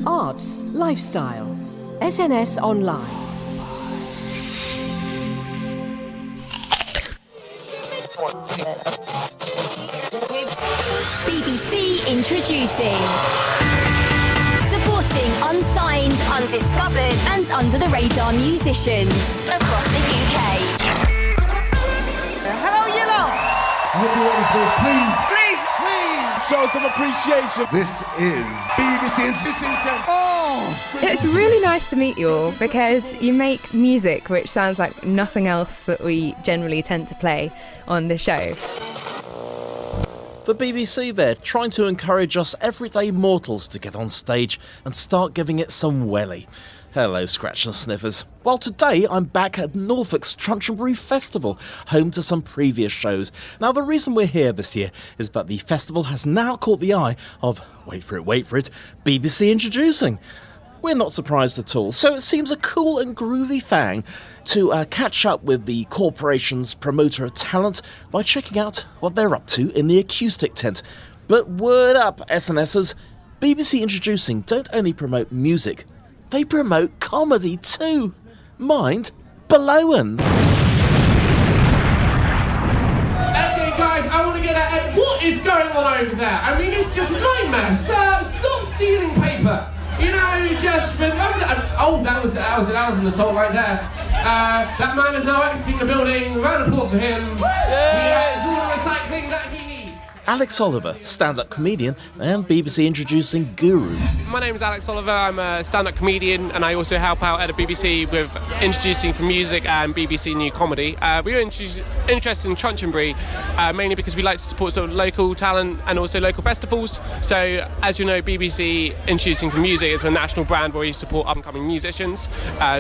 arts, lifestyle. SNS Online. BBC Introducing. Supporting unsigned, undiscovered and under-the-radar musicians across the UK. Hello, you know. I hope you're ready for this. Please Show some appreciation. This is BBC Introducing. It's really nice to meet you all because you make music which sounds like nothing else that we generally tend to play on the show. The BBC there, trying to encourage us everyday mortals to get on stage and start giving it some welly. Hello, ScratchNSniffers. Well, today I'm back at Norfolk's Trunchonbury Festival, home to some previous shows. Now, the reason we're here this year is that the festival has now caught the eye of, wait for it, BBC Introducing. We're not surprised at all, so it seems a cool and groovy thing to catch up with the corporation's promoter of talent by checking out what they're up to in the acoustic tent. But word up, SNSers, BBC Introducing don't only promote music, they promote comedy too. Mind blown. Okay, guys, I want to get at what is going on over there. I mean, it's just a nightmare. Sir, stop stealing paper. You know, just that was an assault right there. That man is now exiting the building. Round of applause for him. He has all the recycling that he needs. Alex Oliver, stand-up comedian and BBC Introducing guru. My name is Alex Oliver. I'm a stand-up comedian, and I also help out at the BBC with Introducing for Music and BBC New Comedy. We were interested in Trunchonbury mainly because we like to support sort of local talent and also local festivals. So, as you know, BBC Introducing for Music is a national brand where we support up-and-coming musicians.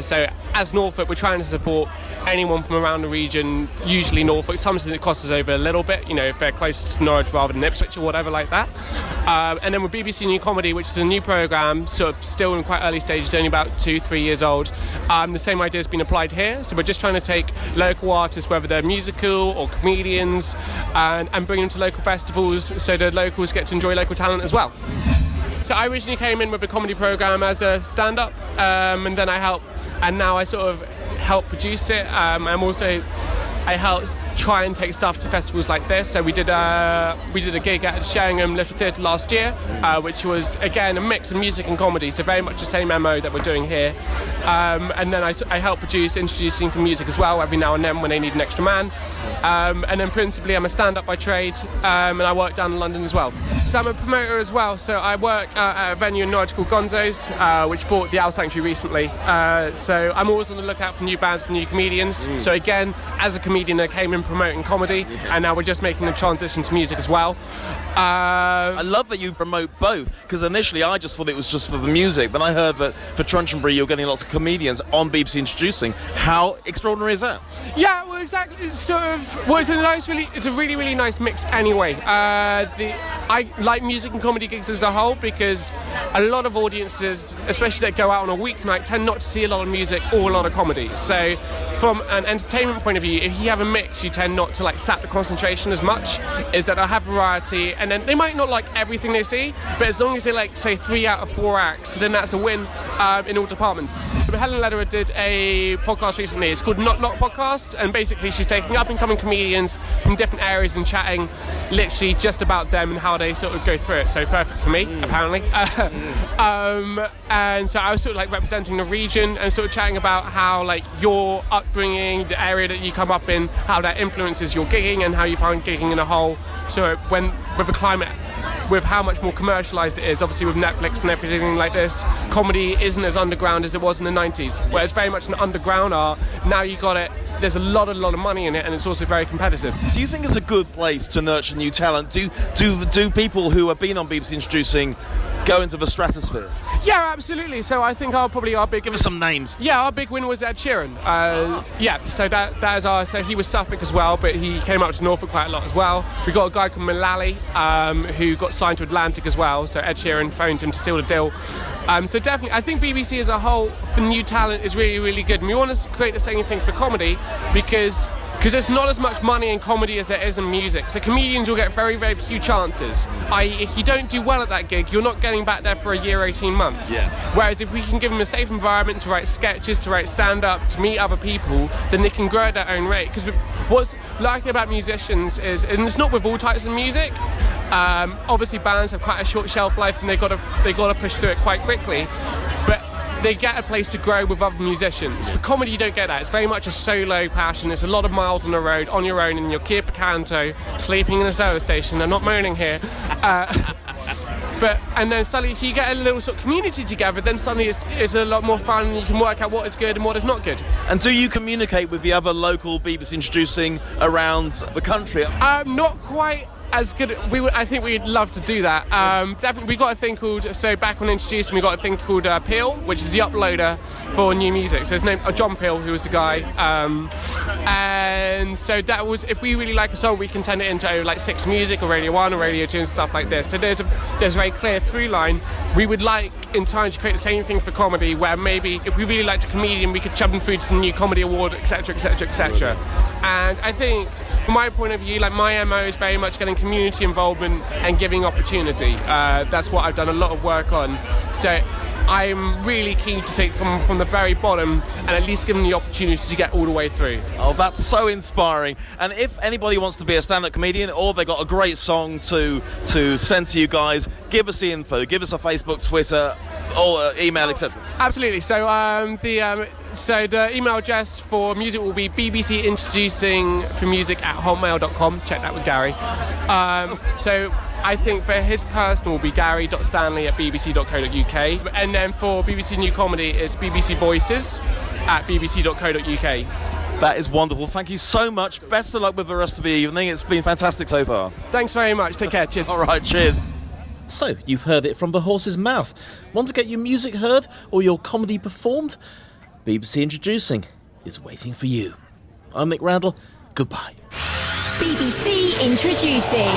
So, as Norfolk, we're trying to support anyone from around the region, usually Norfolk. Sometimes it costs us over a little bit, you know, if they're close to Norwich rather than Ipswich or whatever like that. And then with BBC New Comedy, which is a new programme, sort of still in quite early stages, only about 2-3 years old. The same idea has been applied here. So we're just trying to take local artists, whether they're musical or comedians, and bring them to local festivals so the locals get to enjoy local talent as well. So I originally came in with a comedy programme as a stand-up, and then now I sort of help produce it. I helped try and take stuff to festivals like this. So we did a gig at Sheringham Little Theatre last year, which was again a mix of music and comedy, so very much the same MO that we're doing here. And then I help produce Introducing for Music as well every now and then when they need an extra man. And then principally I'm a stand-up by trade, and I work down in London as well. So I'm a promoter as well. So I work at a venue in Norwich called Gonzo's, which bought the Owl Sanctuary recently. So I'm always on the lookout for new bands and new comedians. So again, as a comedian, I came in promoting comedy, and now we're just making the transition to music as well. I love that you promote both, because initially I just thought it was just for the music, but I heard that for Trunchonbury you're getting lots of comedians on BBC Introducing. How extraordinary is that? Yeah, well, exactly. It's a really, really nice mix anyway. I like music and comedy gigs as a whole because a lot of audiences, especially that go out on a weeknight, tend not to see a lot of music or a lot of comedy. So from an entertainment point of view, if you have a mix, you tend not to sap the concentration as much, is that I have variety, and then they might not like everything they see, but as long as they say 3 out of 4 acts, then that's a win in all departments. Helen Lederer did a podcast recently. It's called Not Podcast, and basically she's taking up and coming comedians from different areas and chatting literally just about them and how they sort of go through it. So perfect for me, apparently. And so I was sort of representing the region and sort of chatting about how your upbringing, the area that you come up in, how that influences your gigging and how you find gigging in a whole. So with the climate, with how much more commercialised it is, obviously with Netflix and everything like this, comedy isn't as underground as it was in the 90s, where it's very much an underground art. Now you got it, there's a lot of money in it, and it's also very competitive. Do you think it's a good place to nurture new talent? Do people who have been on BBC Introducing go into the stratosphere? Yeah, absolutely. So I think our big... Give us some names. Yeah, our big winner was Ed Sheeran. Yeah, so that is our... So he was Suffolk as well, but he came up to Norfolk quite a lot as well. We got a guy called Mullally, who got signed to Atlantic as well, so Ed Sheeran phoned him to seal the deal. So definitely, I think BBC as a whole, for new talent, is really, really good. And we want to create the same thing for comedy, because because there's not as much money in comedy as there is in music. So comedians will get very, very few chances. I.e., if you don't do well at that gig, you're not getting back there for a year, 18 months. Yeah. Whereas if we can give them a safe environment to write sketches, to write stand-up, to meet other people, then they can grow at their own rate. Because what's like about musicians is, and it's not with all types of music, obviously bands have quite a short shelf life and they've got to push through it quite quickly. But they get a place to grow with other musicians. But comedy, you don't get that. It's very much a solo passion. It's a lot of miles on the road, on your own, in your Kia Picanto, sleeping in a service station. I'm not moaning here. And then suddenly, if you get a little sort of community together, then suddenly it's a lot more fun, and you can work out what is good and what is not good. And do you communicate with the other local BBC introducing around the country? Not quite as good. I think we'd love to do that. Definitely, we got a thing called. So back when introducing, we got a thing called Peel, which is the uploader for new music. So his name, John Peel, who was the guy. And so that was, if we really like a song, we can send it into like 6 Music or Radio 1 or Radio 2 and stuff like this. So there's a very clear through line. We would like in time to create the same thing for comedy, where maybe if we really liked a comedian, we could shove them through to the new comedy award, etc., etc., etc. And I think, from my point of view, like my MO is very much getting community involvement and giving opportunity. That's what I've done a lot of work on. So I'm really keen to take someone from the very bottom and at least give them the opportunity to get all the way through. Oh, that's so inspiring. And if anybody wants to be a stand-up comedian, or they got a great song to send to you guys, give us the info. Give us a Facebook, Twitter, or email, etc. Absolutely. So the email address for music will be bbcintroducingformusic@hotmail.com. Check that with Gary. So I think for his personal will be gary.stanley@bbc.co.uk, and then for BBC New Comedy it's bbcvoices@bbc.co.uk. That is wonderful. Thank you so much. Best of luck with the rest of the evening. It's been fantastic so far. Thanks very much. Take care. Cheers. All right, cheers. So, you've heard it from the horse's mouth. Want to get your music heard or your comedy performed? BBC Introducing is waiting for you. I'm Nick Randell. Goodbye. BBC Introducing.